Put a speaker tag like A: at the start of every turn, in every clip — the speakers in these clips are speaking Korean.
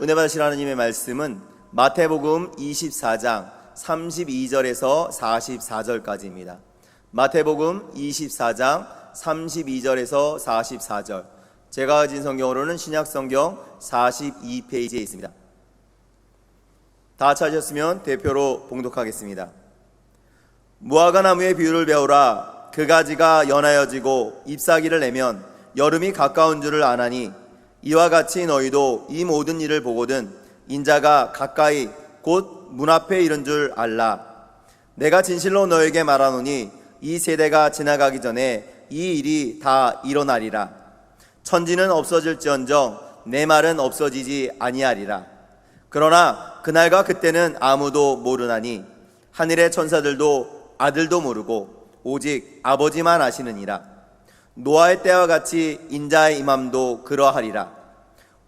A: 은혜 받으실 하나님의 말씀은 마태복음 24장 32절에서 44절까지입니다. 마태복음 24장 32절에서 44절. 제가 가진 성경으로는 신약성경 42페이지에 있습니다. 다 찾으셨으면 대표로 봉독하겠습니다. 무화과 나무의 비유를 배우라. 그 가지가 연하여지고 잎사귀를 내면 여름이 가까운 줄을 아나니 이와 같이 너희도 이 모든 일을 보거든 인자가 가까이 곧 문 앞에 이른 줄 알라. 내가 진실로 너에게 말하노니 이 세대가 지나가기 전에 이 일이 다 일어나리라. 천지는 없어질지언정 내 말은 없어지지 아니하리라. 그러나 그날과 그때는 아무도 모르나니 하늘의 천사들도 아들도 모르고 오직 아버지만 아시느니라. 노아의 때와 같이 인자의 임함도 그러하리라.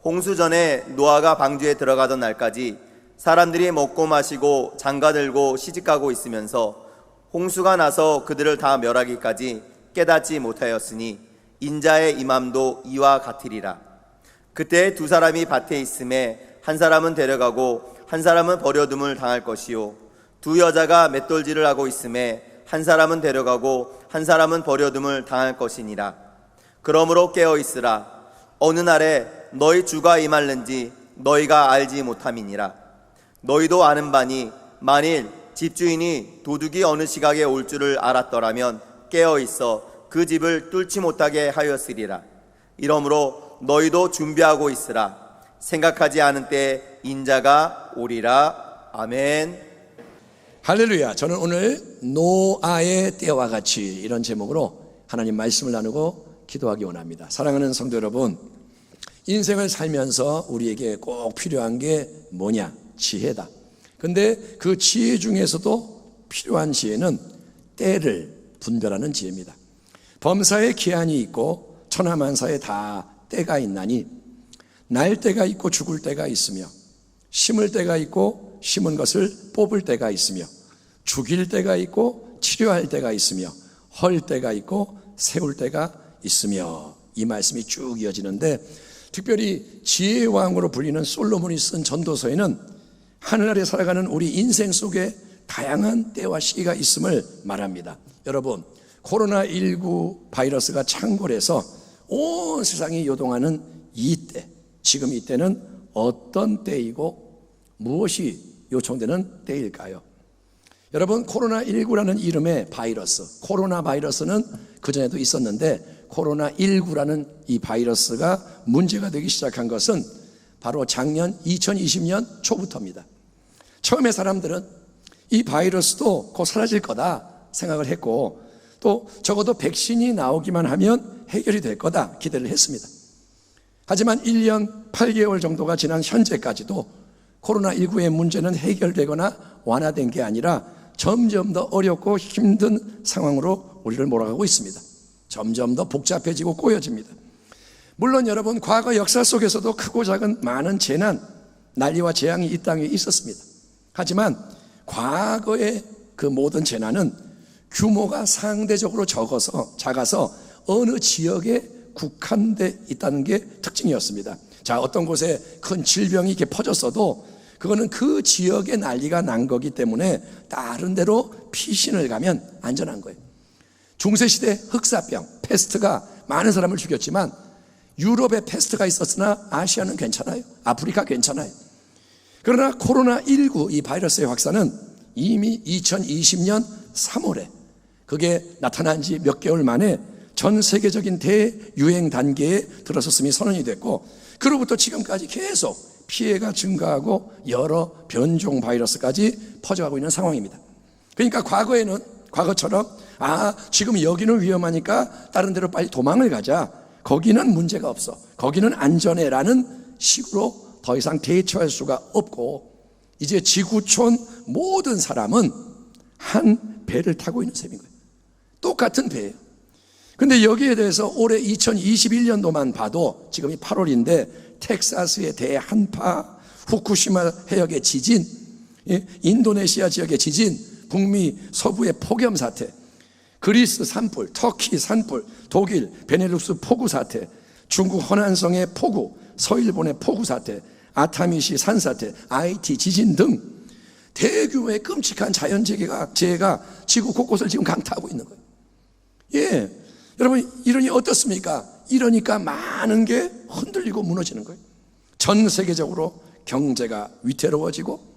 A: 홍수 전에 노아가 방주에 들어가던 날까지 사람들이 먹고 마시고 장가들고 시집가고 있으면서 홍수가 나서 그들을 다 멸하기까지 깨닫지 못하였으니 인자의 임함도 이와 같으리라. 그때 두 사람이 밭에 있음에 한 사람은 데려가고 한 사람은 버려둠을 당할 것이요 두 여자가 맷돌질을 하고 있음에 한 사람은 데려가고 한 사람은 버려둠을 당할 것이니라. 그러므로 깨어 있으라. 어느 날에 너희 주가 임할는지 너희가 알지 못함이니라. 너희도 아는 바니 만일 집주인이 도둑이 어느 시각에 올 줄을 알았더라면 깨어 있어 그 집을 뚫지 못하게 하였으리라. 이러므로 너희도 준비하고 있으라. 생각하지 않은 때에 인자가 오리라. 아멘.
B: 할렐루야. 저는 오늘 노아의 때와 같이 이런 제목으로 하나님 말씀을 나누고 기도하기 원합니다. 사랑하는 성도 여러분, 인생을 살면서 우리에게 꼭 필요한 게 뭐냐? 지혜다. 근데 그 지혜 중에서도 필요한 지혜는 때를 분별하는 지혜입니다. 범사에 기한이 있고 천하만사에 다 때가 있나니 날 때가 있고 죽을 때가 있으며 심을 때가 있고 심은 것을 뽑을 때가 있으며 죽일 때가 있고 치료할 때가 있으며 헐 때가 있고 세울 때가 있으며 이 말씀이 쭉 이어지는데 특별히 지혜의 왕으로 불리는 솔로몬이 쓴 전도서에는 하늘나라에 살아가는 우리 인생 속에 다양한 때와 시기가 있음을 말합니다. 여러분, 코로나19 바이러스가 창궐해서 온 세상이 요동하는 이때, 지금 이때는 어떤 때이고 무엇이 요청되는 때일까요? 여러분, 코로나19라는 이름의 바이러스, 코로나 바이러스는 그전에도 있었는데 코로나19라는 이 바이러스가 문제가 되기 시작한 것은 바로 작년 2020년 초부터입니다. 처음에 사람들은 이 바이러스도 곧 사라질 거다 생각을 했고 또 적어도 백신이 나오기만 하면 해결이 될 거다 기대를 했습니다. 하지만 1년 8개월 정도가 지난 현재까지도 코로나19의 문제는 해결되거나 완화된 게 아니라 점점 더 어렵고 힘든 상황으로 우리를 몰아가고 있습니다. 점점 더 복잡해지고 꼬여집니다. 물론 여러분, 과거 역사 속에서도 크고 작은 많은 재난, 난리와 재앙이 이 땅에 있었습니다. 하지만 과거의 그 모든 재난은 규모가 상대적으로 작아서 어느 지역에 국한돼 있다는 게 특징이었습니다. 자, 어떤 곳에 큰 질병이 이렇게 퍼졌어도 그거는 그 지역에 난리가 난 거기 때문에 다른 데로 피신을 가면 안전한 거예요. 중세시대 흑사병, 패스트가 많은 사람을 죽였지만 유럽에 패스트가 있었으나 아시아는 괜찮아요. 아프리카 괜찮아요. 그러나 코로나19 이 바이러스의 확산은 이미 2020년 3월에 그게 나타난 지 몇 개월 만에 전 세계적인 대유행 단계에 들어섰음이 선언이 됐고 그로부터 지금까지 계속 피해가 증가하고 여러 변종 바이러스까지 퍼져가고 있는 상황입니다. 그러니까 과거처럼 지금 여기는 위험하니까 다른 데로 빨리 도망을 가자, 거기는 문제가 없어, 거기는 안전해라는 식으로 더 이상 대처할 수가 없고 이제 지구촌 모든 사람은 한 배를 타고 있는 셈인 거예요. 똑같은 배예요. 근데 여기에 대해서 올해 2021년도만 봐도 지금이 8월인데 텍사스의 대한파, 후쿠시마 해역의 지진, 인도네시아 지역의 지진, 북미 서부의 폭염 사태, 그리스 산불, 터키 산불, 독일 베네룩스 폭우 사태, 중국 허난성의 폭우, 서일본의 폭우 사태, 아타미시 산사태, IT 지진 등 대규모의 끔찍한 자연재해가 지구 곳곳을 지금 강타하고 있는 거예요. 예, 여러분 이러니 어떻습니까? 이러니까 많은 게 흔들리고 무너지는 거예요. 전 세계적으로 경제가 위태로워지고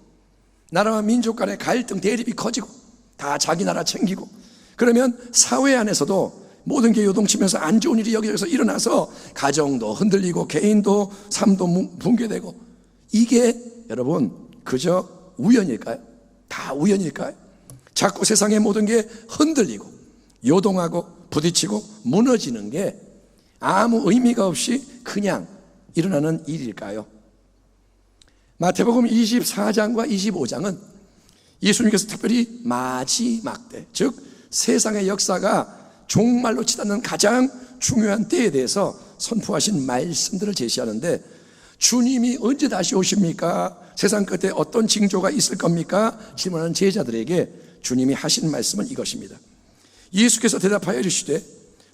B: 나라와 민족 간의 갈등, 대립이 커지고 다 자기 나라 챙기고, 그러면 사회 안에서도 모든 게 요동치면서 안 좋은 일이 여기저기서 일어나서 가정도 흔들리고 개인도 삶도 붕괴되고, 이게 여러분 그저 우연일까요? 다 우연일까요? 자꾸 세상의 모든 게 흔들리고 요동하고 부딪히고 무너지는 게 아무 의미가 없이 그냥 일어나는 일일까요? 마태복음 24장과 25장은 예수님께서 특별히 마지막 때, 즉 세상의 역사가 종말로 치닫는 가장 중요한 때에 대해서 선포하신 말씀들을 제시하는데, 주님이 언제 다시 오십니까? 세상 끝에 어떤 징조가 있을 겁니까? 질문하는 제자들에게 주님이 하신 말씀은 이것입니다. 예수께서 대답하여 이르시되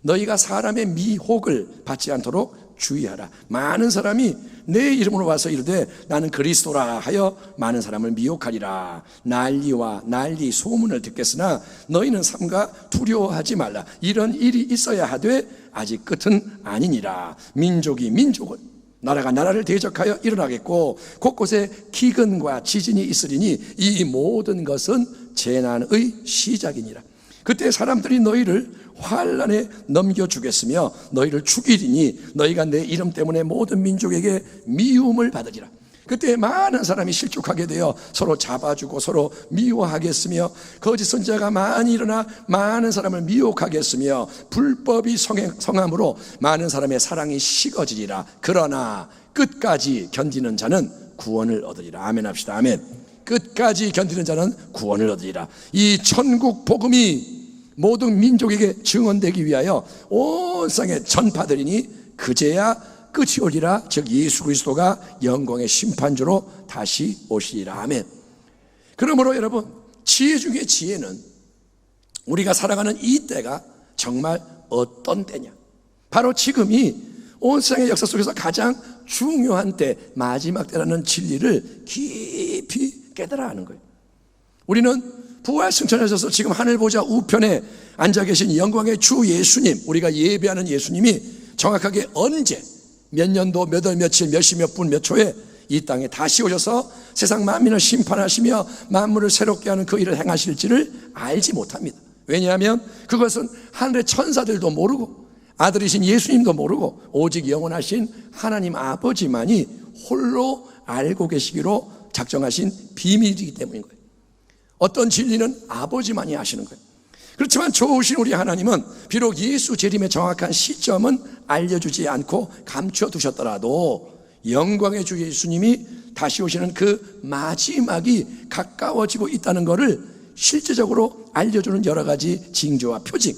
B: 너희가 사람의 미혹을 받지 않도록 주의하라. 많은 사람이 내 이름으로 와서 이르되 나는 그리스도라 하여 많은 사람을 미혹하리라. 난리와 난리 소문을 듣겠으나 너희는 삼가 두려워하지 말라. 이런 일이 있어야 하되 아직 끝은 아니니라. 민족이 민족을, 나라가 나라를 대적하여 일어나겠고 곳곳에 기근과 지진이 있으리니 이 모든 것은 재난의 시작이니라. 그때 사람들이 너희를 환난에 넘겨주겠으며 너희를 죽이리니 너희가 내 이름 때문에 모든 민족에게 미움을 받으리라. 그때 많은 사람이 실족하게 되어 서로 잡아주고 서로 미워하겠으며 거짓 선지자가 많이 일어나 많은 사람을 미혹하겠으며 불법이 성함으로 많은 사람의 사랑이 식어지리라. 그러나 끝까지 견디는 자는 구원을 얻으리라. 아멘 합시다. 아멘. 끝까지 견디는 자는 구원을 얻으리라. 이 천국 복음이 모든 민족에게 증언되기 위하여 온 세상에 전파되리니 그제야 끝이 오리라. 즉 예수 그리스도가 영광의 심판주로 다시 오시리라. 아멘. 그러므로 여러분, 지혜 중에 지혜는 우리가 살아가는 이 때가 정말 어떤 때냐, 바로 지금이 온 세상의 역사 속에서 가장 중요한 때, 마지막 때라는 진리를 깊이 깨달아 하는 거예요. 우리는 부활 승천하셔서 지금 하늘 보좌 우편에 앉아 계신 영광의 주 예수님, 우리가 예배하는 예수님이 정확하게 언제, 몇 년도, 몇 월, 며칠, 몇 시, 몇 분, 몇 초에 이 땅에 다시 오셔서 세상 만민을 심판하시며 만물을 새롭게 하는 그 일을 행하실지를 알지 못합니다. 왜냐하면 그것은 하늘의 천사들도 모르고 아들이신 예수님도 모르고 오직 영원하신 하나님 아버지만이 홀로 알고 계시기로 작정하신 비밀이기 때문인 거예요. 어떤 진리는 아버지만이 아시는 거예요. 그렇지만 좋으신 우리 하나님은 비록 예수 재림의 정확한 시점은 알려주지 않고 감춰두셨더라도 영광의 주 예수님이 다시 오시는 그 마지막이 가까워지고 있다는 것을 실제적으로 알려주는 여러 가지 징조와 표징,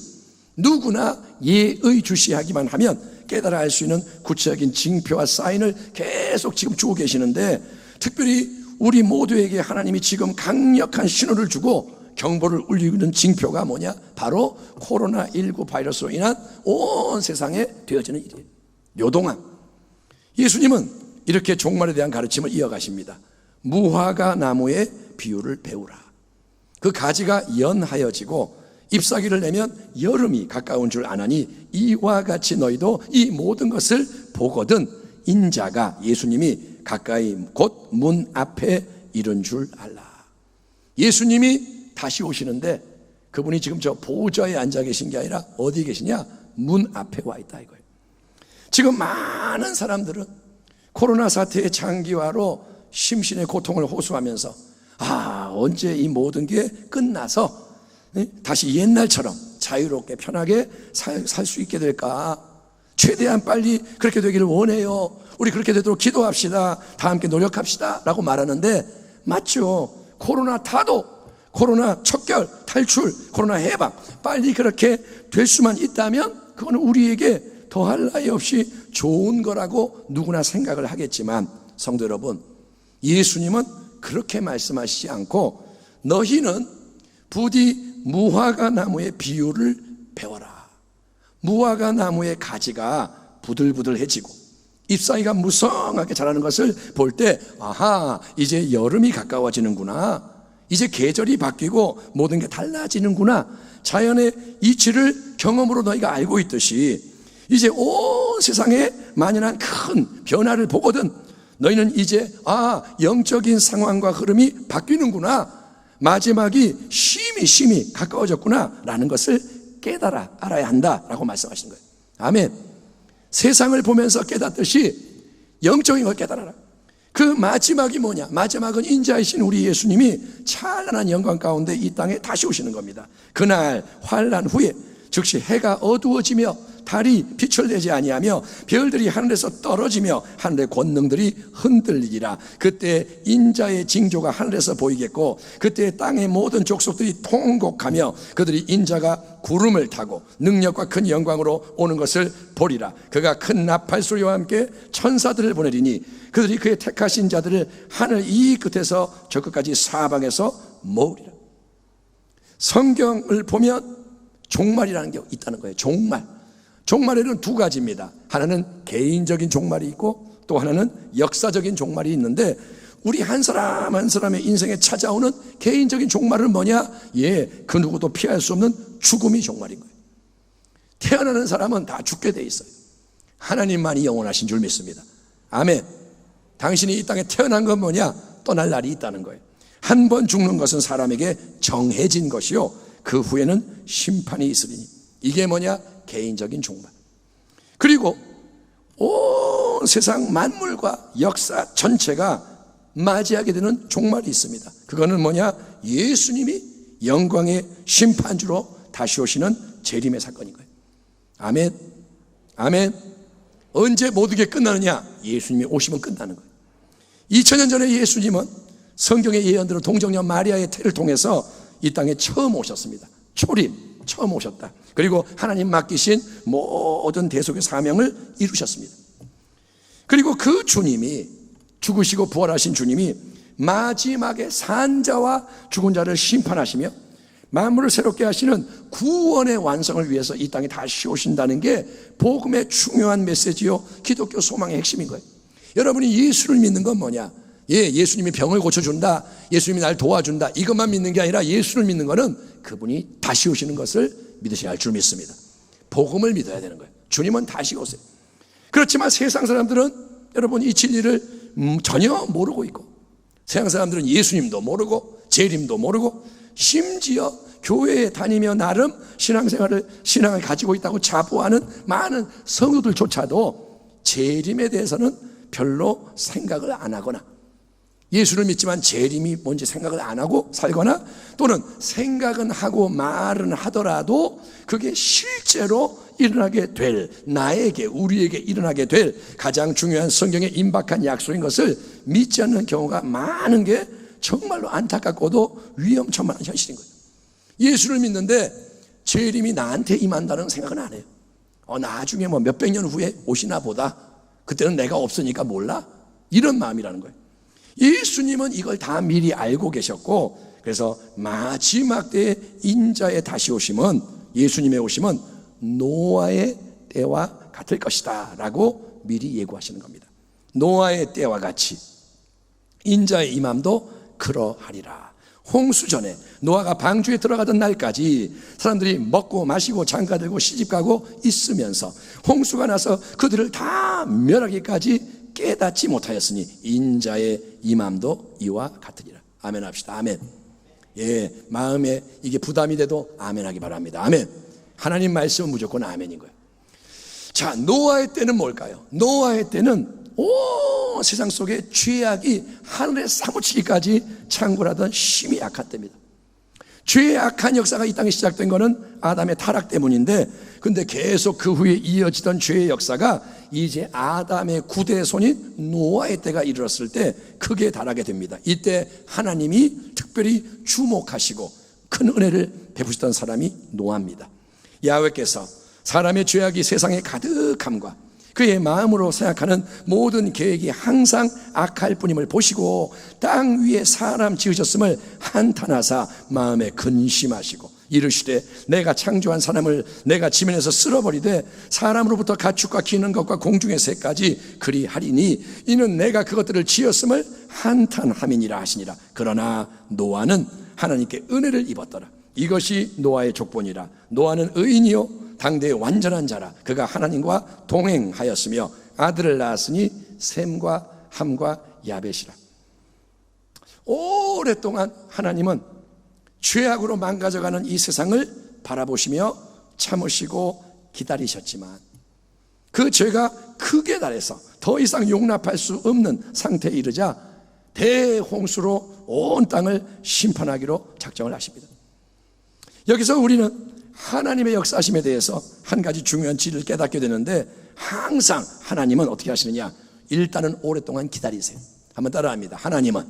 B: 누구나 예의주시하기만 하면 깨달아 알 수 있는 구체적인 징표와 사인을 계속 지금 주고 계시는데, 특별히 우리 모두에게 하나님이 지금 강력한 신호를 주고 경보를 울리는 징표가 뭐냐? 바로 코로나19 바이러스로 인한 온 세상에 되어지는 일이에요. 요동함. 예수님은 이렇게 종말에 대한 가르침을 이어가십니다. 무화과 나무의 비유를 배우라. 그 가지가 연하여지고 잎사귀를 내면 여름이 가까운 줄 아나니 이와 같이 너희도 이 모든 것을 보거든 인자가, 예수님이 가까이 곧 문 앞에 이른 줄 알라. 예수님이 다시 오시는데 그분이 지금 저 보좌에 앉아 계신 게 아니라 어디 계시냐? 문 앞에 와 있다 이거예요. 지금 많은 사람들은 코로나 사태의 장기화로 심신의 고통을 호소하면서 언제 이 모든 게 끝나서 다시 옛날처럼 자유롭게 편하게 살 수 있게 될까? 최대한 빨리 그렇게 되기를 원해요. 우리 그렇게 되도록 기도합시다. 다 함께 노력합시다 라고 말하는데, 맞죠? 코로나 타도, 코로나 척결, 탈출, 코로나 해방, 빨리 그렇게 될 수만 있다면 그거는 우리에게 더할 나위 없이 좋은 거라고 누구나 생각을 하겠지만, 성도 여러분, 예수님은 그렇게 말씀하시지 않고 너희는 부디 무화과 나무의 비유를 배워라. 무화과 나무의 가지가 부들부들해지고 잎사귀가 무성하게 자라는 것을 볼 때 아하, 이제 여름이 가까워지는구나, 이제 계절이 바뀌고 모든 게 달라지는구나, 자연의 이치를 경험으로 너희가 알고 있듯이 이제 온 세상에 만연한 큰 변화를 보거든 너희는 이제 영적인 상황과 흐름이 바뀌는구나, 마지막이 심히 가까워졌구나 라는 것을 깨달아 알아야 한다라고 말씀하시는 거예요. 아멘. 세상을 보면서 깨닫듯이 영적인 걸 깨달아라. 그 마지막이 뭐냐? 마지막은 인자이신 우리 예수님이 찬란한 영광 가운데 이 땅에 다시 오시는 겁니다. 그날 환난 후에 즉시 해가 어두워지며 달이 빛을 내지 아니하며 별들이 하늘에서 떨어지며 하늘의 권능들이 흔들리리라. 그때 인자의 징조가 하늘에서 보이겠고 그때 땅의 모든 족속들이 통곡하며 그들이 인자가 구름을 타고 능력과 큰 영광으로 오는 것을 보리라. 그가 큰 나팔 소리와 함께 천사들을 보내리니 그들이 그의 택하신 자들을 하늘 이 끝에서 저 끝까지 사방에서 모으리라. 성경을 보면 종말이라는 게 있다는 거예요. 종말에는 두 가지입니다. 하나는 개인적인 종말이 있고 또 하나는 역사적인 종말이 있는데 우리 한 사람 한 사람의 인생에 찾아오는 개인적인 종말은 뭐냐? 그 누구도 피할 수 없는 죽음이 종말인 거예요. 태어나는 사람은 다 죽게 돼 있어요. 하나님만이 영원하신 줄 믿습니다. 아멘. 당신이 이 땅에 태어난 건 뭐냐? 떠날 날이 있다는 거예요. 한 번 죽는 것은 사람에게 정해진 것이요 그 후에는 심판이 있으리니, 이게 뭐냐? 개인적인 종말. 그리고 온 세상 만물과 역사 전체가 맞이하게 되는 종말이 있습니다. 그거는 뭐냐? 예수님이 영광의 심판주로 다시 오시는 재림의 사건인 거예요. 아멘. 아멘. 언제 모든 게 끝나느냐? 예수님이 오시면 끝나는 거예요. 2000년 전에 예수님은 성경의 예언대로 동정녀 마리아의 태를 통해서 이 땅에 처음 오셨습니다. 초림, 처음 오셨다. 그리고 하나님 맡기신 모든 대속의 사명을 이루셨습니다. 그리고 그 주님이, 죽으시고 부활하신 주님이 마지막에 산자와 죽은 자를 심판하시며 만물을 새롭게 하시는 구원의 완성을 위해서 이 땅에 다시 오신다는 게 복음의 중요한 메시지요 기독교 소망의 핵심인 거예요. 여러분이 예수를 믿는 건 뭐냐? 예수님이 병을 고쳐준다, 예수님이 날 도와준다, 이것만 믿는 게 아니라 예수를 믿는 거는 그분이 다시 오시는 것을 믿으셔야 할 줄 믿습니다. 복음을 믿어야 되는 거예요. 주님은 다시 오세요. 그렇지만 세상 사람들은 여러분 이 진리를 전혀 모르고 있고, 세상 사람들은 예수님도 모르고 재림도 모르고 심지어 교회에 다니며 나름 신앙을 가지고 있다고 자부하는 많은 성도들조차도 재림에 대해서는 별로 생각을 안 하거나, 예수를 믿지만 재림이 뭔지 생각을 안 하고 살거나, 또는 생각은 하고 말은 하더라도 그게 실제로 일어나게 될, 나에게, 우리에게 일어나게 될 가장 중요한 성경에 임박한 약속인 것을 믿지 않는 경우가 많은 게 정말로 안타깝고도 위험천만한 현실인 거예요. 예수를 믿는데 재림이 나한테 임한다는 생각은 안 해요. 나중에 몇백 년 후에 오시나 보다, 그때는 내가 없으니까 몰라, 이런 마음이라는 거예요. 예수님은 이걸 다 미리 알고 계셨고, 그래서 마지막 때의 인자의 다시 오심은, 예수님의 오심은 노아의 때와 같을 것이다 라고 미리 예고하시는 겁니다. 노아의 때와 같이 인자의 임함도 그러하리라. 홍수 전에 노아가 방주에 들어가던 날까지 사람들이 먹고 마시고 장가들고 시집가고 있으면서 홍수가 나서 그들을 다 멸하기까지 깨닫지 못하였으니 인자의 임함도 이와 같으리라. 아멘 합시다. 아멘. 마음에 이게 부담이 돼도 아멘 하기 바랍니다. 아멘. 하나님 말씀은 무조건 아멘인 거예요. 자, 노아의 때는 뭘까요? 노아의 때는 온 세상 속에 죄악이 하늘에 사무치기까지 창궐하던 심히 악한 때입니다. 죄의 악한 역사가 이 땅에 시작된 것은 아담의 타락 때문인데, 근데 계속 그 후에 이어지던 죄의 역사가 이제 아담의 구대손인 노아의 때가 이르렀을 때 크게 달하게 됩니다. 이때 하나님이 특별히 주목하시고 큰 은혜를 베푸셨던 사람이 노아입니다. 야훼께서 사람의 죄악이 세상에 가득함과 그의 마음으로 생각하는 모든 계획이 항상 악할 뿐임을 보시고 땅 위에 사람 지으셨음을 한탄하사 마음에 근심하시고 이르시되 내가 창조한 사람을 내가 지면에서 쓸어버리되 사람으로부터 가축과 기는 것과 공중의 새까지 그리하리니 이는 내가 그것들을 지었음을 한탄함이니라 하시니라. 그러나 노아는 하나님께 은혜를 입었더라. 이것이 노아의 족본이라. 노아는 의인이요 당대의 완전한 자라. 그가 하나님과 동행하였으며 아들을 낳았으니 셈과 함과 야벳이라. 오랫동안 하나님은 죄악으로 망가져가는 이 세상을 바라보시며 참으시고 기다리셨지만 그 죄가 크게 달해서 더 이상 용납할 수 없는 상태에 이르자 대홍수로 온 땅을 심판하기로 작정을 하십니다. 여기서 우리는 하나님의 역사하심에 대해서 한 가지 중요한 진리를 깨닫게 되는데, 항상 하나님은 어떻게 하시느냐? 일단은 오랫동안 기다리세요. 한번 따라합니다. 하나님은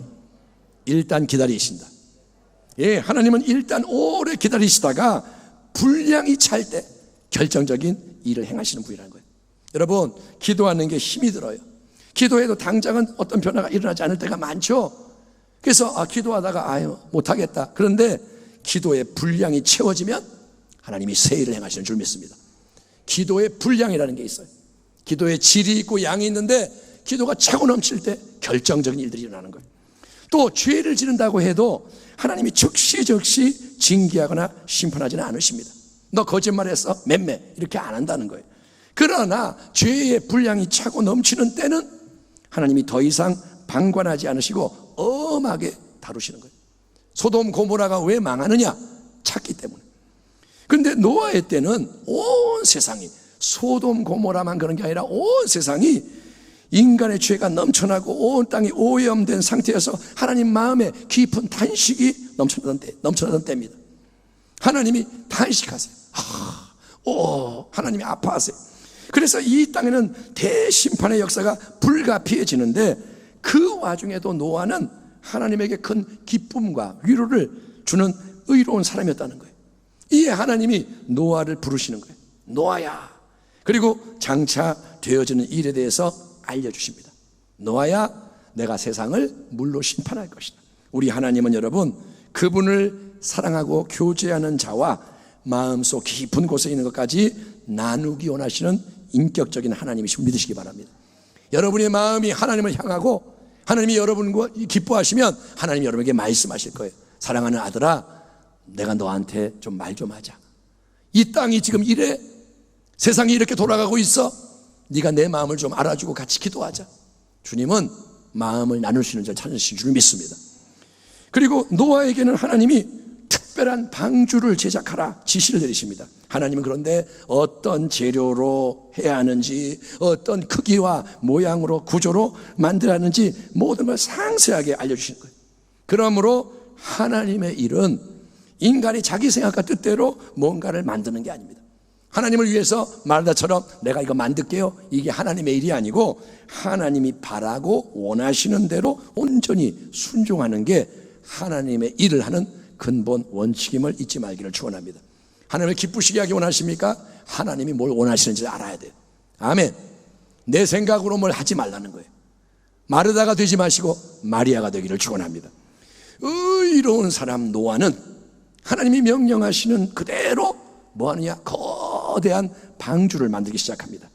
B: 일단 기다리신다. 예, 하나님은 일단 오래 기다리시다가 분량이 찰 때 결정적인 일을 행하시는 분이라는 거예요. 여러분, 기도하는 게 힘이 들어요. 기도해도 당장은 어떤 변화가 일어나지 않을 때가 많죠. 그래서 기도하다가 못하겠다. 그런데 기도의 분량이 채워지면 하나님이 새 일을 행하시는 줄 믿습니다. 기도의 분량이라는 게 있어요. 기도의 질이 있고 양이 있는데 기도가 차고 넘칠 때 결정적인 일들이 일어나는 거예요. 또 죄를 지른다고 해도 하나님이 즉시 징계하거나 심판하지는 않으십니다. 너 거짓말했어? 맴매 이렇게 안 한다는 거예요. 그러나 죄의 분량이 차고 넘치는 때는 하나님이 더 이상 방관하지 않으시고 엄하게 다루시는 거예요. 소돔 고모라가 왜 망하느냐? 찼기 때문에. 그런데 노아의 때는 온 세상이, 소돔 고모라만 그런 게 아니라 온 세상이 인간의 죄가 넘쳐나고 온 땅이 오염된 상태여서 하나님 마음에 깊은 탄식이 넘쳐나던 때입니다. 하나님이 탄식하세요. 하나님이 아파하세요. 그래서 이 땅에는 대심판의 역사가 불가피해지는데, 그 와중에도 노아는 하나님에게 큰 기쁨과 위로를 주는 의로운 사람이었다는 거예요. 이에 하나님이 노아를 부르시는 거예요. 노아야. 그리고 장차 되어지는 일에 대해서 알려주십니다. 노아야, 내가 세상을 물로 심판할 것이다. 우리 하나님은 여러분, 그분을 사랑하고 교제하는 자와 마음속 깊은 곳에 있는 것까지 나누기 원하시는 인격적인 하나님이심을 믿으시기 바랍니다. 여러분의 마음이 하나님을 향하고 하나님이 여러분과 기뻐하시면 하나님이 여러분에게 말씀하실 거예요. 사랑하는 아들아, 내가 너한테 좀 말 좀 하자. 이 땅이 지금 이래, 세상이 이렇게 돌아가고 있어. 네가 내 마음을 좀 알아주고 같이 기도하자. 주님은 마음을 나눌 수 있는 자를 찾으신 줄 믿습니다. 그리고 노아에게는 하나님이 특별한 방주를 제작하라 지시를 내리십니다. 하나님은 그런데 어떤 재료로 해야 하는지, 어떤 크기와 모양으로 구조로 만들어야 하는지 모든 걸 상세하게 알려주시는 거예요. 그러므로 하나님의 일은 인간이 자기 생각과 뜻대로 뭔가를 만드는 게 아닙니다. 하나님을 위해서 말다처럼 내가 이거 만들게요, 이게 하나님의 일이 아니고 하나님이 바라고 원하시는 대로 온전히 순종하는 게 하나님의 일을 하는 근본 원칙임을 잊지 말기를 축원합니다. 하나님을 기쁘시게 하기 원하십니까? 하나님이 뭘 원하시는지 알아야 돼요. 아멘. 내 생각으로 뭘 하지 말라는 거예요. 마르다가 되지 마시고 마리아가 되기를 축원합니다. 의로운 사람 노아는 하나님이 명령하시는 그대로 뭐 하느냐? 거대한 방주를 만들기 시작합니다.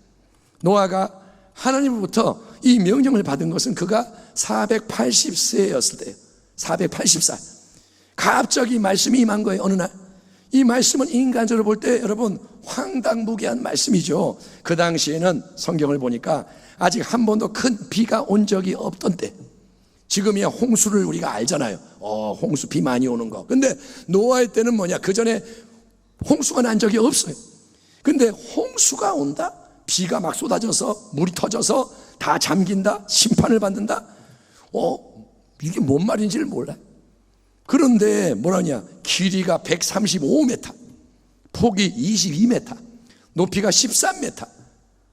B: 노아가 하나님으로부터 이 명령을 받은 것은 그가 480세였을 때예요. 480살. 갑자기 말씀이 임한 거예요. 어느 날. 이 말씀은 인간적으로 볼 때 여러분 황당무계한 말씀이죠. 그 당시에는 성경을 보니까 아직 한 번도 큰 비가 온 적이 없던 때. 지금이야 홍수를 우리가 알잖아요. 홍수 비 많이 오는 거. 근데 노아의 때는 뭐냐? 그 전에 홍수가 난 적이 없어요. 근데 홍수가 온다? 비가 막 쏟아져서 물이 터져서 다 잠긴다? 심판을 받는다? 이게 뭔 말인지를 몰라요. 그런데 뭐라냐? 길이가 135m, 폭이 22m, 높이가 13m.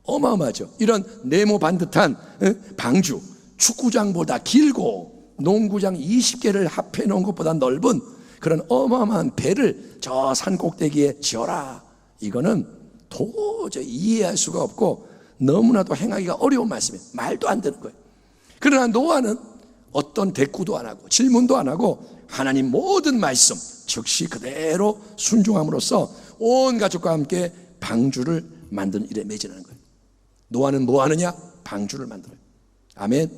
B: 어마어마하죠. 이런 네모 반듯한 방주, 축구장보다 길고 농구장 20개를 합해 놓은 것보다 넓은 그런 어마어마한 배를 저 산 꼭대기에 지어라. 이거는 도저히 이해할 수가 없고 너무나도 행하기가 어려운 말씀이에요. 말도 안 되는 거예요. 그러나 노아는 어떤 대꾸도 안 하고 질문도 안 하고 하나님 모든 말씀 즉시 그대로 순종함으로써 온 가족과 함께 방주를 만드는 일에 매진하는 거예요. 노아는 뭐 하느냐? 방주를 만들어요. 아멘.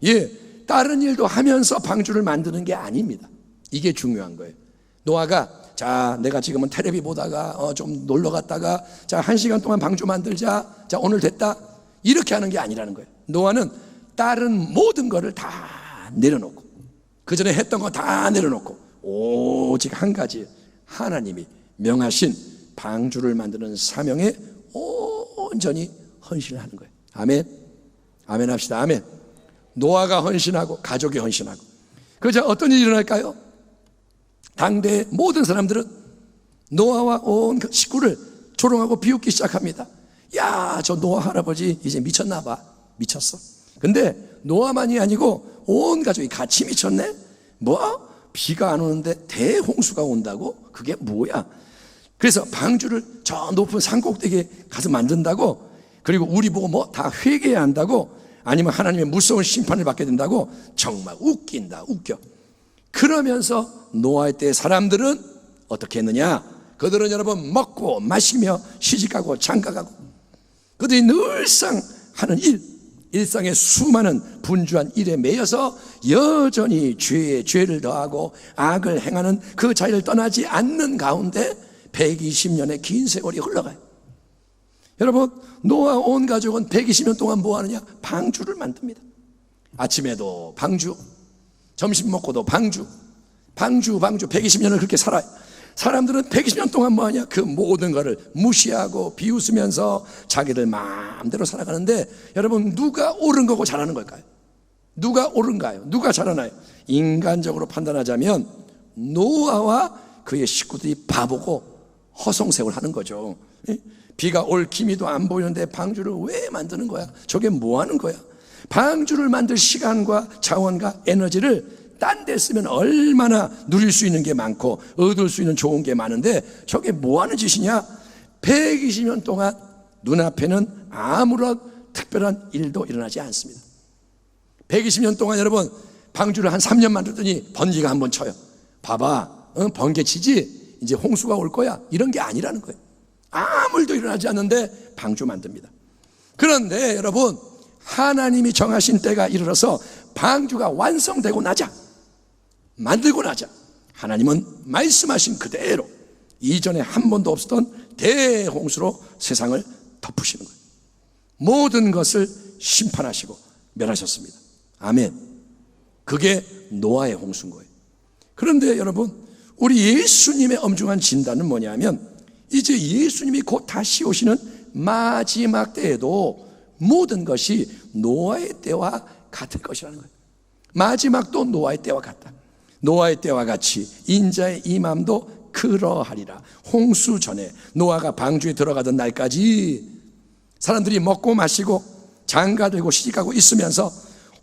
B: 예, 다른 일도 하면서 방주를 만드는 게 아닙니다. 이게 중요한 거예요. 노아가 자, 내가 지금은 텔레비 보다가 좀 놀러 갔다가 자, 1시간 동안 방주 만들자. 자, 오늘 됐다. 이렇게 하는 게 아니라는 거예요. 노아는 다른 모든 거를 다 내려놓고 그 전에 했던 거 다 내려놓고 오직 한 가지 하나님이 명하신 방주를 만드는 사명에 온전히 헌신을 하는 거예요. 아멘. 아멘 합시다. 아멘. 노아가 헌신하고 가족이 헌신하고 그자 어떤 일이 일어날까요? 당대의 모든 사람들은 노아와 온 식구를 조롱하고 비웃기 시작합니다. 야, 저 노아 할아버지 이제 미쳤나 봐. 미쳤어. 근데 노아만이 아니고 온 가족이 같이 미쳤네? 뭐? 비가 안 오는데 대홍수가 온다고? 그게 뭐야? 그래서 방주를 저 높은 산꼭대기에 가서 만든다고? 그리고 우리 보고 뭐 다 회개해야 한다고? 아니면 하나님의 무서운 심판을 받게 된다고? 정말 웃긴다, 웃겨. 그러면서 노아의 때 사람들은 어떻게 했느냐? 그들은 여러분 먹고 마시며 시집가고 장가가고 그들이 늘상 하는 일상의 수많은 분주한 일에 매여서 여전히 죄에 죄를 더하고 악을 행하는 그 자리를 떠나지 않는 가운데 120년의 긴 세월이 흘러가요. 여러분, 노아 온 가족은 120년 동안 뭐 하느냐? 방주를 만듭니다. 아침에도 방주, 점심 먹고도 방주 120년을 그렇게 살아요. 사람들은 120년 동안 뭐 하냐? 그 모든 것을 무시하고 비웃으면서 자기들 마음대로 살아가는데 여러분, 누가 옳은 거고 잘하는 걸까요? 누가 옳은가요? 누가 잘하나요? 인간적으로 판단하자면 노아와 그의 식구들이 바보고 허송세월 하는 거죠. 비가 올 기미도 안 보이는데 방주를 왜 만드는 거야? 저게 뭐 하는 거야? 방주를 만들 시간과 자원과 에너지를 딴 데 쓰면 얼마나 누릴 수 있는 게 많고 얻을 수 있는 좋은 게 많은데 저게 뭐 하는 짓이냐? 120년 동안 눈앞에는 아무런 특별한 일도 일어나지 않습니다. 120년 동안 여러분 방주를 한 3년 만들더니 번개가 한번 쳐요. 봐봐, 번개 치지? 이제 홍수가 올 거야. 이런 게 아니라는 거예요. 아무 일도 일어나지 않는데 방주 만듭니다. 그런데 여러분, 하나님이 정하신 때가 이르러서 방주가 완성되고 나자, 만들고 나자 하나님은 말씀하신 그대로 이전에 한 번도 없었던 대홍수로 세상을 덮으시는 거예요. 모든 것을 심판하시고 멸하셨습니다. 아멘. 그게 노아의 홍수인 거예요. 그런데 여러분, 우리 예수님의 엄중한 진단은 뭐냐면 이제 예수님이 곧 다시 오시는 마지막 때에도 모든 것이 노아의 때와 같을 것이라는 거예요. 마지막도 노아의 때와 같다. 노아의 때와 같이 인자의 임함도 그러하리라. 홍수 전에 노아가 방주에 들어가던 날까지 사람들이 먹고 마시고 장가들고 시집가고 있으면서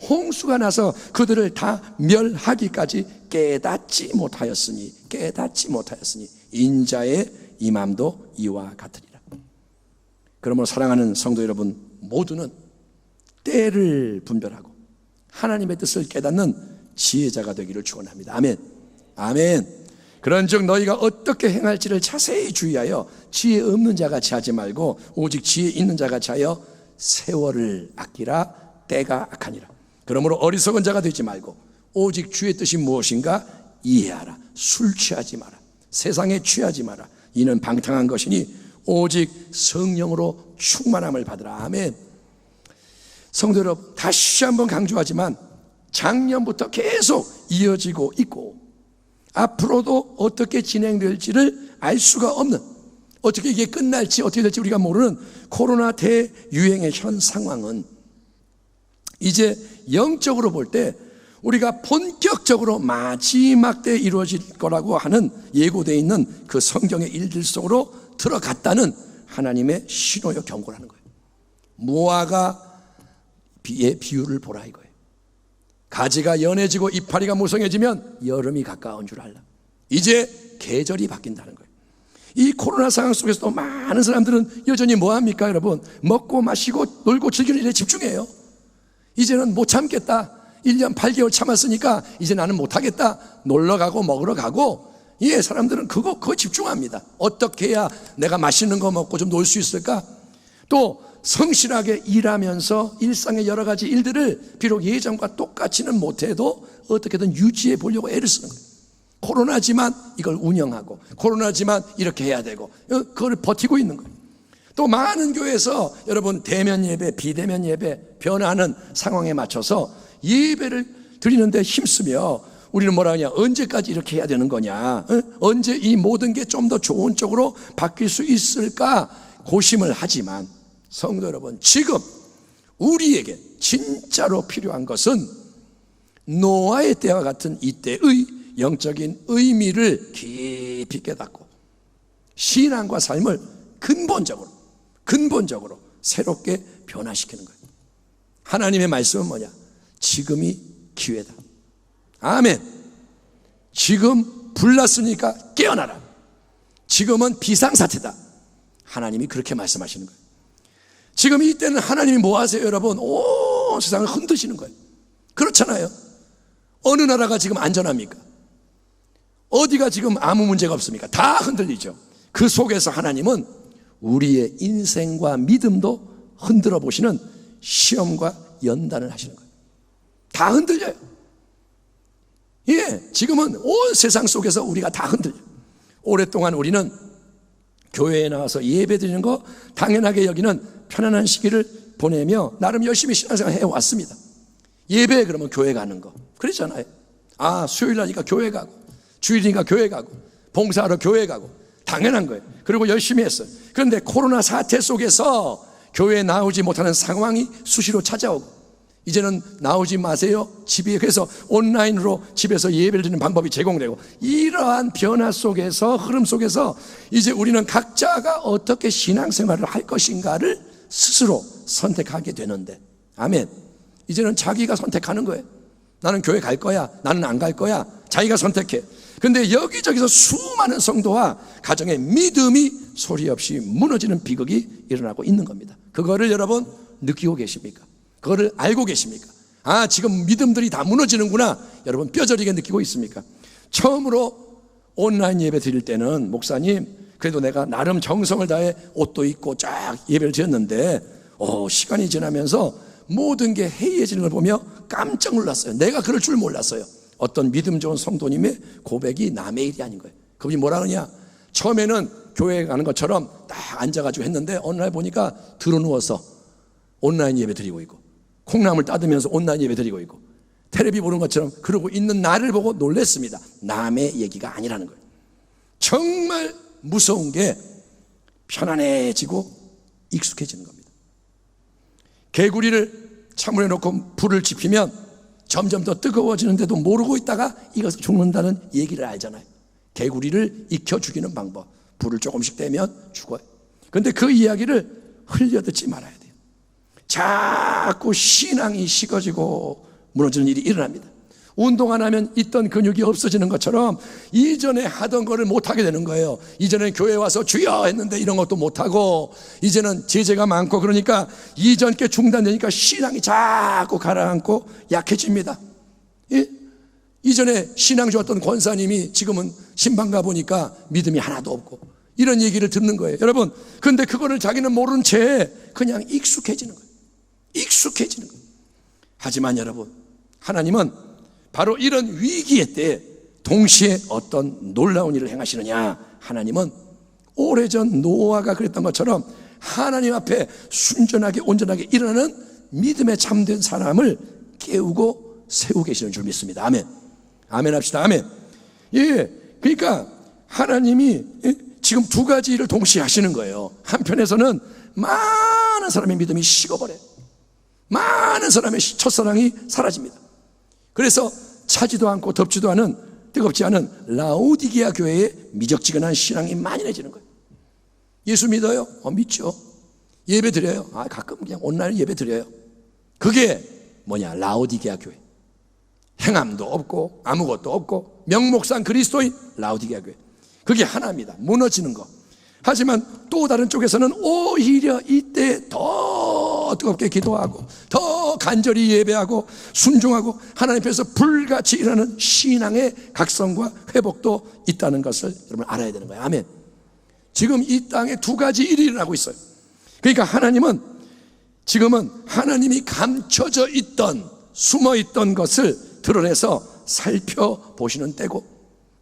B: 홍수가 나서 그들을 다 멸하기까지 깨닫지 못하였으니 인자의 임함도 이와 같으리라. 그러므로 사랑하는 성도 여러분 모두는 때를 분별하고 하나님의 뜻을 깨닫는 지혜자가 되기를 축원합니다. 아멘. 아멘. 그런즉 너희가 어떻게 행할지를 자세히 주의하여 지혜 없는 자같이 하지 말고 오직 지혜 있는 자같이 하여 세월을 아끼라. 때가 악하니라. 그러므로 어리석은 자가 되지 말고 오직 주의 뜻이 무엇인가 이해하라. 술 취하지 마라. 세상에 취하지 마라. 이는 방탕한 것이니 오직 성령으로 충만함을 받으라. 아멘. 성도 여러분, 다시 한번 강조하지만 작년부터 계속 이어지고 있고 앞으로도 어떻게 진행될지를 알 수가 없는, 어떻게 이게 끝날지 어떻게 될지 우리가 모르는 코로나 대유행의 현 상황은 이제 영적으로 볼 때 우리가 본격적으로 마지막 때 이루어질 거라고 하는 예고되어 있는 그 성경의 일들 속으로 들어갔다는 하나님의 신호여 경고라는 거예요. 무화과 비의 비유를 보라 이거예요. 가지가 연해지고 이파리가 무성해지면 여름이 가까운 줄 알라. 이제 계절이 바뀐다는 거예요. 이 코로나 상황 속에서도 많은 사람들은 여전히 뭐합니까 여러분? 먹고 마시고 놀고 즐기는 일에 집중해요. 이제는 못 참겠다. 1년 8개월 참았으니까 이제 나는 못하겠다. 놀러 가고 먹으러 가고. 예, 사람들은 그거 집중합니다. 어떻게 해야 내가 맛있는 거 먹고 좀 놀 수 있을까? 또 성실하게 일하면서 일상의 여러 가지 일들을 비록 예전과 똑같이는 못해도 어떻게든 유지해 보려고 애를 쓰는 거예요. 코로나지만 이걸 운영하고, 코로나지만 이렇게 해야 되고, 그걸 버티고 있는 거예요. 또 많은 교회에서 여러분 대면 예배, 비대면 예배 변하는 상황에 맞춰서 예배를 드리는데 힘쓰며 우리는 뭐라 하냐, 언제까지 이렇게 해야 되는 거냐, 언제 이 모든 게 좀 더 좋은 쪽으로 바뀔 수 있을까 고심을 하지만, 성도 여러분, 지금 우리에게 진짜로 필요한 것은 노아의 때와 같은 이때의 영적인 의미를 깊이 깨닫고 신앙과 삶을 근본적으로 새롭게 변화시키는 거예요. 하나님의 말씀은 뭐냐? 지금이 기회다. 아멘. 지금 불났으니까 깨어나라. 지금은 비상사태다. 하나님이 그렇게 말씀하시는 거예요. 지금 이때는 하나님이 뭐 하세요, 여러분? 온 세상을 흔드시는 거예요. 그렇잖아요. 어느 나라가 지금 안전합니까? 어디가 지금 아무 문제가 없습니까? 다 흔들리죠. 그 속에서 하나님은 우리의 인생과 믿음도 흔들어 보시는 시험과 연단을 하시는 거예요. 다 흔들려요. 예, 지금은 온 세상 속에서 우리가 다 흔들려요. 오랫동안 우리는 교회에 나와서 예배 드리는 거 당연하게 여기는 편안한 시기를 보내며 나름 열심히 신앙생활 해왔습니다. 예배 그러면 교회 가는 거 그랬잖아요. 아, 수요일 날이니까 교회 가고, 주일이니까 교회 가고, 봉사하러 교회 가고, 당연한 거예요. 그리고 열심히 했어요. 그런데 코로나 사태 속에서 교회에 나오지 못하는 상황이 수시로 찾아오고, 이제는 나오지 마세요, 집에. 그래서 온라인으로 집에서 예배를 드리는 방법이 제공되고, 이러한 변화 속에서, 흐름 속에서 이제 우리는 각자가 어떻게 신앙생활을 할 것인가를 스스로 선택하게 되는데, 아멘. 이제는 자기가 선택하는 거예요. 나는 교회 갈 거야, 나는 안 갈 거야, 자기가 선택해. 근데 여기저기서 수많은 성도와 가정의 믿음이 소리 없이 무너지는 비극이 일어나고 있는 겁니다. 그거를 여러분 느끼고 계십니까? 그거를 알고 계십니까? 아, 지금 믿음들이 다 무너지는구나, 여러분 뼈저리게 느끼고 있습니까? 처음으로 온라인 예배 드릴 때는, 목사님 그래도 내가 나름 정성을 다해 옷도 입고 쫙 예배를 드렸는데 시간이 지나면서 모든 게 해이해지는 걸 보며 깜짝 놀랐어요. 내가 그럴 줄 몰랐어요. 어떤 믿음 좋은 성도님의 고백이 남의 일이 아닌 거예요. 그분이 뭐라 그러냐, 처음에는 교회에 가는 것처럼 딱 앉아가지고 했는데 어느 날 보니까 드러누워서 온라인 예배 드리고 있고, 콩나물 따드면서 온라인 예배 드리고 있고, 텔레비 보는 것처럼 그러고 있는 나를 보고 놀랐습니다. 남의 얘기가 아니라는 거예요. 정말 무서운 게 편안해지고 익숙해지는 겁니다. 개구리를 찬물에 넣고 불을 지피면 점점 더 뜨거워지는데도 모르고 있다가 익어서 죽는다는 얘기를 알잖아요. 개구리를 익혀 죽이는 방법, 불을 조금씩 떼면 죽어요. 그런데 그 이야기를 흘려듣지 말아야 돼요. 자꾸 신앙이 식어지고 무너지는 일이 일어납니다. 운동 안 하면 있던 근육이 없어지는 것처럼 이전에 하던 거를 못하게 되는 거예요. 이전에 교회 와서 주여 했는데 이런 것도 못하고, 이제는 제재가 많고 그러니까 이전 게 중단되니까 신앙이 자꾸 가라앉고 약해집니다. 예? 이전에 신앙 좋았던 권사님이 지금은 신방 가보니까 믿음이 하나도 없고, 이런 얘기를 듣는 거예요. 여러분, 근데 그거를 자기는 모른 채 그냥 익숙해지는 거예요. 익숙해지는 거예요. 하지만 여러분, 하나님은 바로 이런 위기의 때에 동시에 어떤 놀라운 일을 행하시느냐, 하나님은 오래전 노아가 그랬던 것처럼 하나님 앞에 순전하게 온전하게 일어나는 믿음에 참된 사람을 깨우고 세우고 계시는 줄 믿습니다. 아멘. 아멘 합시다. 아멘. 예, 그러니까 하나님이 지금 두 가지 일을 동시에 하시는 거예요. 한편에서는 많은 사람의 믿음이 식어버려요. 많은 사람의 첫사랑이 사라집니다. 그래서 차지도 않고 덥지도 않은, 뜨겁지 않은 라오디게아 교회에 미적지근한 신앙이 만연해지는 거예요. 예수 믿어요? 믿죠. 예배 드려요? 가끔 그냥 온라인 예배 드려요. 그게 뭐냐, 라오디게아 교회. 행함도 없고 아무것도 없고 명목상 그리스도인 라오디게아 교회. 그게 하나입니다. 무너지는 거. 하지만 또 다른 쪽에서는 오히려 이때 더 뜨겁게 기도하고 더 간절히 예배하고 순종하고 하나님 앞에서 불같이 일하는 신앙의 각성과 회복도 있다는 것을 여러분 알아야 되는 거예요. 아멘. 지금 이 땅에 두 가지 일이 일어나고 있어요. 그러니까 지금은 하나님이 감춰져 있던, 숨어 있던 것을 드러내서 살펴보시는 때고,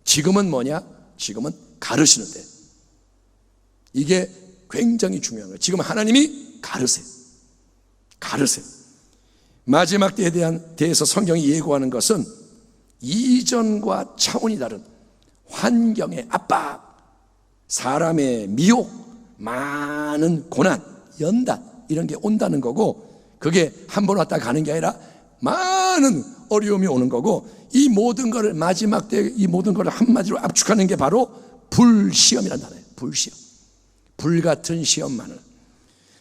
B: 지금은 뭐냐? 지금은 가르시는 때. 이게 굉장히 중요한 거예요. 지금 하나님이 가르세요. 마지막 때에 대해서 성경이 예고하는 것은 이전과 차원이 다른 환경의 압박, 사람의 미혹, 많은 고난, 연단 이런 게 온다는 거고, 그게 한 번 왔다 가는 게 아니라 많은 어려움이 오는 거고, 이 모든 것을 마지막 때 이 모든 것을 한마디로 압축하는 게 바로 불시험이란 단어예요. 불시험. 불같은 시험만을.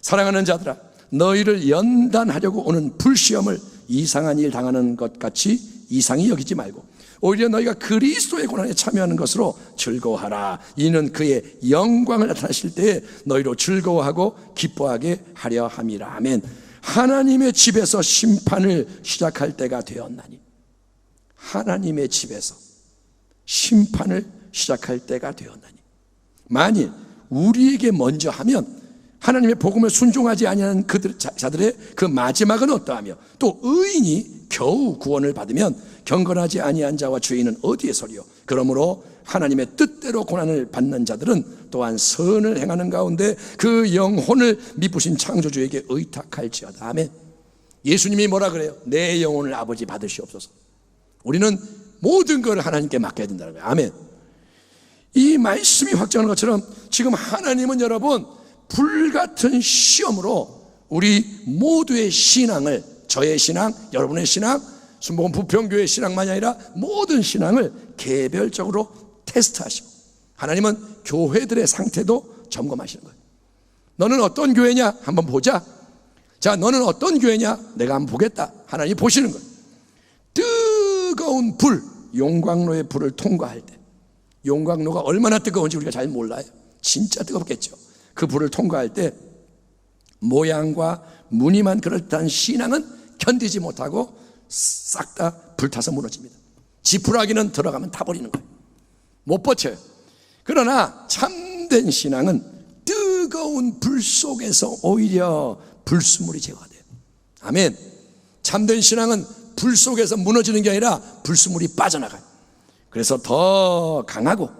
B: 사랑하는 자들아, 너희를 연단하려고 오는 불시험을 이상한 일 당하는 것 같이 이상히 여기지 말고 오히려 너희가 그리스도의 고난에 참여하는 것으로 즐거워하라. 이는 그의 영광을 나타내실 때에 너희로 즐거워하고 기뻐하게 하려 함이라. 아멘. 하나님의 집에서 심판을 시작할 때가 되었나니, 하나님의 집에서 심판을 시작할 때가 되었나니, 만일 우리에게 먼저 하면 하나님의 복음을 순종하지 아니하는 자들의 그 마지막은 어떠하며, 또 의인이 겨우 구원을 받으면 경건하지 아니한 자와 죄인은 어디에 서리요. 그러므로 하나님의 뜻대로 고난을 받는 자들은 또한 선을 행하는 가운데 그 영혼을 미쁘신 창조주에게 의탁할지어다. 아멘. 예수님이 뭐라 그래요? 내 영혼을 아버지 받으시옵소서. 우리는 모든 걸 하나님께 맡겨야 된다는 거예요. 아멘. 이 말씀이 확정하는 것처럼 지금 하나님은 여러분 불같은 시험으로 우리 모두의 신앙을, 저의 신앙, 여러분의 신앙, 순복음 부평교회의 신앙만이 아니라 모든 신앙을 개별적으로 테스트하시고, 하나님은 교회들의 상태도 점검하시는 거예요. 너는 어떤 교회냐? 한번 보자. 자, 너는 어떤 교회냐? 내가 한번 보겠다. 하나님이 보시는 거예요. 뜨거운 불, 용광로의 불을 통과할 때, 용광로가 얼마나 뜨거운지 우리가 잘 몰라요. 진짜 뜨겁겠죠. 그 불을 통과할 때 모양과 무늬만 그럴듯한 신앙은 견디지 못하고 싹 다 불타서 무너집니다. 지푸라기는 들어가면 타버리는 거예요. 못 버텨요. 그러나 참된 신앙은 뜨거운 불 속에서 오히려 불순물이 제거가 돼요. 아멘. 참된 신앙은 불 속에서 무너지는 게 아니라 불순물이 빠져나가요. 그래서 더 강하고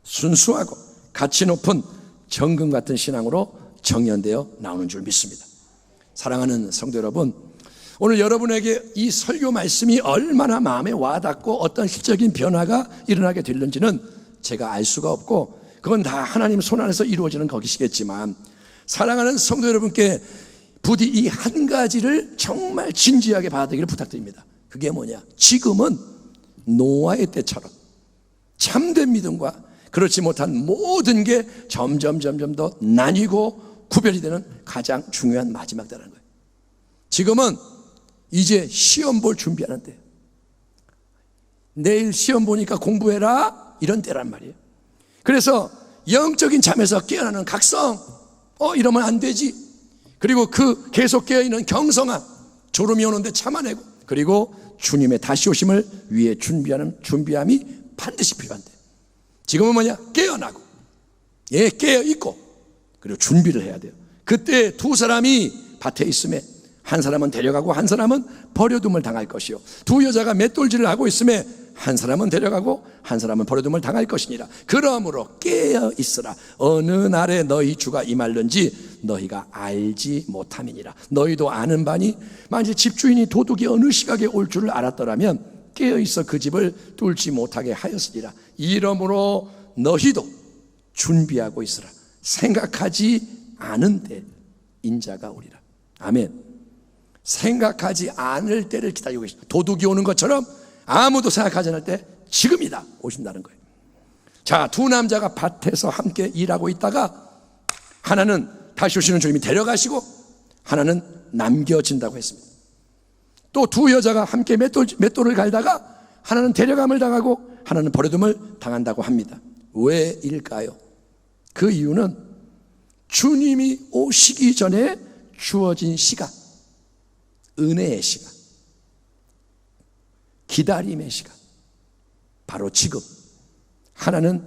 B: 순수하고 가치 높은 정금 같은 신앙으로 정연되어 나오는 줄 믿습니다. 사랑하는 성도 여러분, 오늘 여러분에게 이 설교 말씀이 얼마나 마음에 와닿고 어떤 실적인 변화가 일어나게 될는지는 제가 알 수가 없고, 그건 다 하나님 손 안에서 이루어지는 것이겠지만, 사랑하는 성도 여러분께 부디 이 한 가지를 정말 진지하게 받아들이기를 부탁드립니다. 그게 뭐냐? 지금은 노아의 때처럼 참된 믿음과 그렇지 못한 모든 게 점점 더 나뉘고 구별이 되는 가장 중요한 마지막 때라는 거예요. 지금은 이제 시험 볼 준비하는 때예요. 내일 시험 보니까 공부해라, 이런 때란 말이에요. 그래서 영적인 잠에서 깨어나는 각성, 이러면 안 되지. 그리고 그 계속 깨어있는 경성함, 졸음이 오는데 참아내고, 그리고 주님의 다시 오심을 위해 준비함이 반드시 필요한데, 지금은 뭐냐? 깨어나고, 깨어있고, 그리고 준비를 해야 돼요. 그때 두 사람이 밭에 있음에 한 사람은 데려가고 한 사람은 버려둠을 당할 것이요, 두 여자가 맷돌질을 하고 있음에 한 사람은 데려가고 한 사람은 버려둠을 당할 것이니라. 그러므로 깨어 있으라. 어느 날에 너희 주가 임할는지 너희가 알지 못함이니라. 너희도 아는 바니 만일 집주인이 도둑이 어느 시각에 올 줄을 알았더라면 깨어 있어 그 집을 뚫지 못하게 하였으리라. 이러므로 너희도 준비하고 있으라. 생각하지 않은 때 인자가 오리라. 아멘. 생각하지 않을 때를 기다리고 계십니다. 도둑이 오는 것처럼 아무도 생각하지 않을 때 지금이다 오신다는 거예요. 자, 두 남자가 밭에서 함께 일하고 있다가 하나는 다시 오시는 주님이 데려가시고 하나는 남겨진다고 했습니다. 또 두 여자가 함께 맷돌을 갈다가 하나는 데려감을 당하고 하나는 버려둠을 당한다고 합니다. 왜일까요? 그 이유는 주님이 오시기 전에 주어진 시간, 은혜의 시간, 기다림의 시간, 바로 지금. 하나는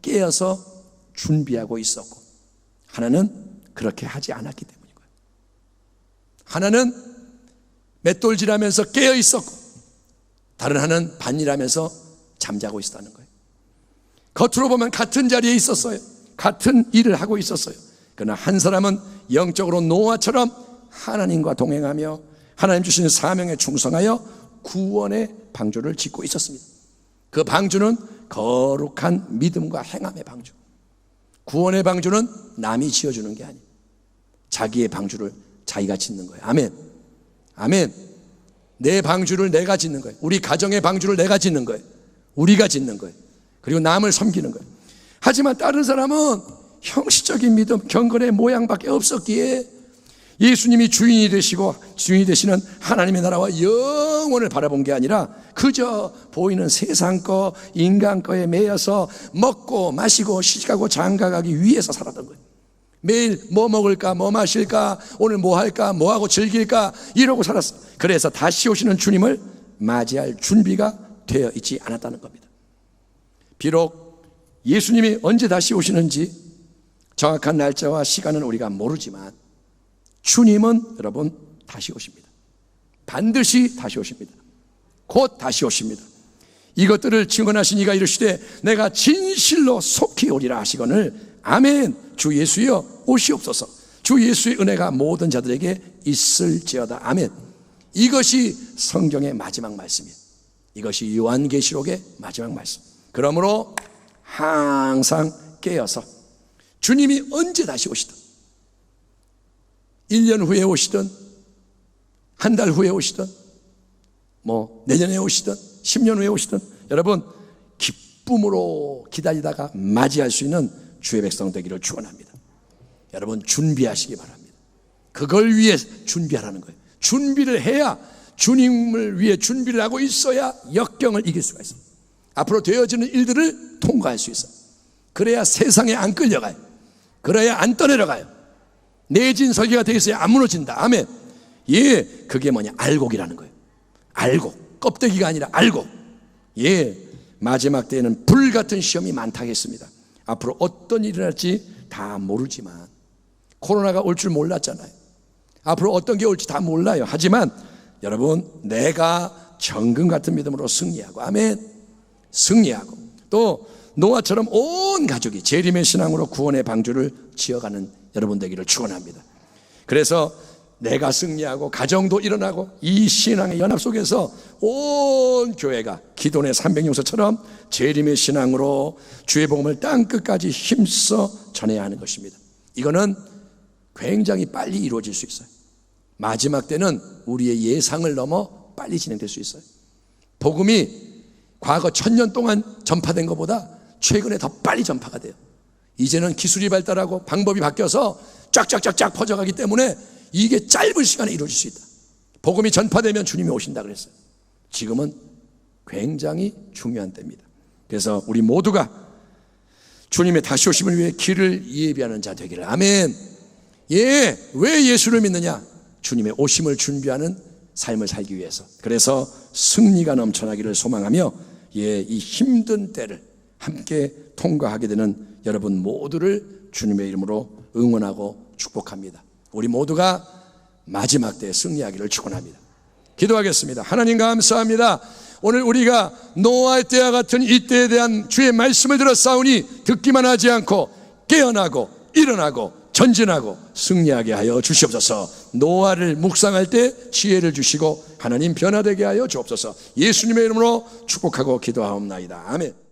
B: 깨어서 준비하고 있었고, 하나는 그렇게 하지 않았기 때문인 거예요. 하나는 맷돌질하면서 깨어 있었고, 다른 하나는 반일하면서 잠자고 있었다는 거예요. 겉으로 보면 같은 자리에 있었어요. 같은 일을 하고 있었어요. 그러나 한 사람은 영적으로 노아처럼 하나님과 동행하며 하나님 주신 사명에 충성하여 구원의 방주를 짓고 있었습니다. 그 방주는 거룩한 믿음과 행함의 방주. 구원의 방주는 남이 지어주는 게 아니에요. 자기의 방주를 자기가 짓는 거예요. 아멘. 아멘. 내 방주를 내가 짓는 거예요. 우리 가정의 방주를 내가 짓는 거예요. 우리가 짓는 거예요. 그리고 남을 섬기는 거예요. 하지만 다른 사람은 형식적인 믿음, 경건의 모양밖에 없었기에 예수님이 주인이 되시고 주인이 되시는 하나님의 나라와 영원을 바라본 게 아니라 그저 보이는 세상 거, 인간 거에 매여서 먹고 마시고 시집가고 장가가기 위해서 살았던 거예요. 매일 뭐 먹을까, 뭐 마실까, 오늘 뭐 할까, 뭐 하고 즐길까 이러고 살았어요. 그래서 다시 오시는 주님을 맞이할 준비가 되어 있지 않았다는 겁니다. 비록 예수님이 언제 다시 오시는지 정확한 날짜와 시간은 우리가 모르지만 주님은 여러분 다시 오십니다. 반드시 다시 오십니다. 곧 다시 오십니다. 이것들을 증언하신 이가 이르시되 내가 진실로 속히 오리라 하시거늘 아멘. 주 예수여 오시옵소서. 주 예수의 은혜가 모든 자들에게 있을지어다. 아멘. 이것이 성경의 마지막 말씀이에요. 이것이 요한계시록의 마지막 말씀. 그러므로 항상 깨어서 주님이 언제 다시 오시든 1년 후에 오시든 한 달 후에 오시든 뭐 내년에 오시든 10년 후에 오시든 여러분 기쁨으로 기다리다가 맞이할 수 있는 주의 백성 되기를 축원합니다. 여러분 준비하시기 바랍니다. 그걸 위해 준비하라는 거예요. 준비를 해야 주님을 위해 준비를 하고 있어야 역경을 이길 수가 있어요. 앞으로 되어지는 일들을 통과할 수 있어요. 그래야 세상에 안 끌려가요. 그래야 안 떠내려가요. 내진 설계가 되어 있어야 안 무너진다. 아멘. 예, 그게 뭐냐? 알곡이라는 거예요. 알곡. 껍데기가 아니라 알곡. 예, 마지막 때에는 불같은 시험이 많다겠습니다. 앞으로 어떤 일이 일어날지 다 모르지만 코로나가 올 줄 몰랐잖아요. 앞으로 어떤 게 올지 다 몰라요. 하지만 여러분 내가 정금 같은 믿음으로 승리하고 아멘. 승리하고 또 노아처럼 온 가족이 재림의 신앙으로 구원의 방주를 지어가는 여러분 되기를 축원합니다. 그래서 내가 승리하고 가정도 일어나고 이 신앙의 연합 속에서 온 교회가 기도의 300용서처럼 재림의 신앙으로 주의 복음을 땅끝까지 힘써 전해야 하는 것입니다. 이거는 굉장히 빨리 이루어질 수 있어요. 마지막 때는 우리의 예상을 넘어 빨리 진행될 수 있어요. 복음이 과거 1000년 동안 전파된 것보다 최근에 더 빨리 전파가 돼요. 이제는 기술이 발달하고 방법이 바뀌어서 쫙쫙쫙쫙 퍼져가기 때문에 이게 짧은 시간에 이루어질 수 있다. 복음이 전파되면 주님이 오신다 그랬어요. 지금은 굉장히 중요한 때입니다. 그래서 우리 모두가 주님의 다시 오심을 위해 길을 예비하는 자 되기를. 아멘. 예, 왜 예수를 믿느냐? 주님의 오심을 준비하는 삶을 살기 위해서. 그래서 승리가 넘쳐나기를 소망하며 예, 이 힘든 때를 함께 통과하게 되는 여러분 모두를 주님의 이름으로 응원하고 축복합니다. 우리 모두가 마지막 때에 승리하기를 축원합니다. 기도하겠습니다. 하나님 감사합니다. 오늘 우리가 노아의 때와 같은 이 때에 대한 주의 말씀을 들었사오니 듣기만 하지 않고 깨어나고 일어나고 전진하고 승리하게 하여 주시옵소서. 노아를 묵상할 때 지혜를 주시고 하나님 변화되게 하여 주옵소서. 예수님의 이름으로 축복하고 기도하옵나이다. 아멘.